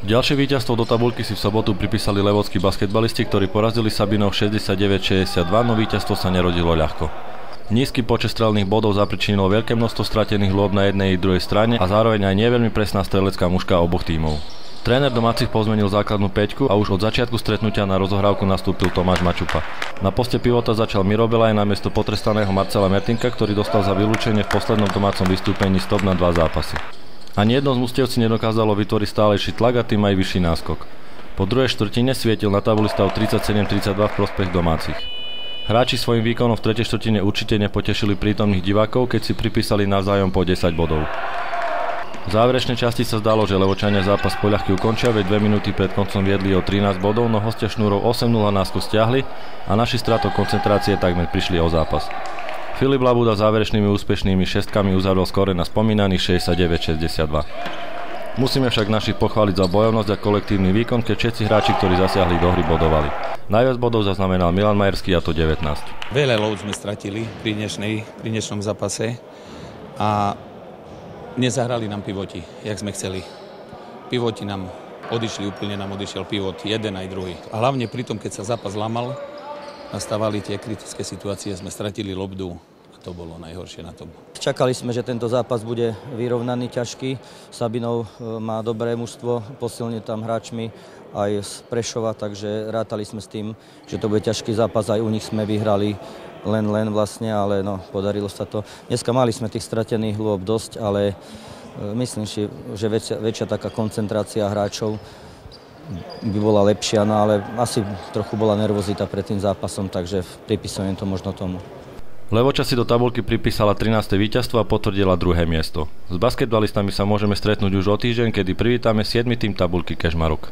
Ďalšie víťazstvo do tabuľky si v sobotu pripísali levodskí basketbalisti, ktorí porazili Sabinov 69-62, no víťazstvo sa nerodilo ľahko. Nízky počet strelných bodov zapričinilo veľké množstvo stratených lôb na jednej i druhej strane a zároveň aj neveľmi presná strelecká muška oboch tímov. Tréner domácich pozmenil základnú päťku a už od začiatku stretnutia na rozohrávku nastúpil Tomáš Mačupa. Na poste pivota začal Miro Belaj namiesto potrestaného Marcela Mertinka, ktorý dostal za vylúčenie v poslednom domácom vystúpení stop na 2 zápasy. Ani jedno z mužstiev si nedokázalo vytvoriť stálejší tlak a tým aj vyšší náskok. Po druhej štvrtine svietil na tabuli stav 37-32 v prospech domácich. Hráči svojim výkonom v tretej štvrtine určite nepotešili prítomných divákov, keď si pripísali navzájom po 10 bodov. V záverečnej časti sa zdalo, že Levočania zápas poľahky ukončia, veď 2 minúty pred koncom viedli o 13 bodov, no hostia Šnúrov 8-0 náskok stiahli a naši stratou koncentrácie takmer prišli o zápas. Filip Labuda záverečnými úspešnými šestkami uzavrel skóre na spomínaných 69-62. Musíme však našich pochváliť za bojovnosť a kolektívny výkon, keď všetci hráči, ktorí zasiahli do hry, bodovali. Najviac bodov zaznamenal Milan Majerský, a to 19. Veľa lov sme stratili pri dnešnom zápase a nezahrali nám pivoti, jak sme chceli. Pivoti nám odišli, úplne nám odišiel pivot, jeden aj druhý. A hlavne pri tom, keď sa zápas lamal, nastávali tie kritické situácie, sme stratili lobdu. To bolo najhoršie na tom. Čakali sme, že tento zápas bude vyrovnaný, ťažký. Sabinov má dobré mužstvo, posilne tam hráčmi aj z Prešova, takže rátali sme s tým, že to bude ťažký zápas. Aj u nich sme vyhrali len vlastne, ale no, podarilo sa to. Dneska mali sme tých stratených lôb dosť, ale myslím si, že väčšia taká koncentrácia hráčov by bola lepšia, no ale asi trochu bola nervozita pred tým zápasom, takže pripisujem to možno tomu. Levoča si do tabuľky pripísala 13. víťazstvo a potvrdila 2. miesto. S basketbalistami sa môžeme stretnúť už o týždeň, kedy privítame 7. tým tabuľky Kežmarok.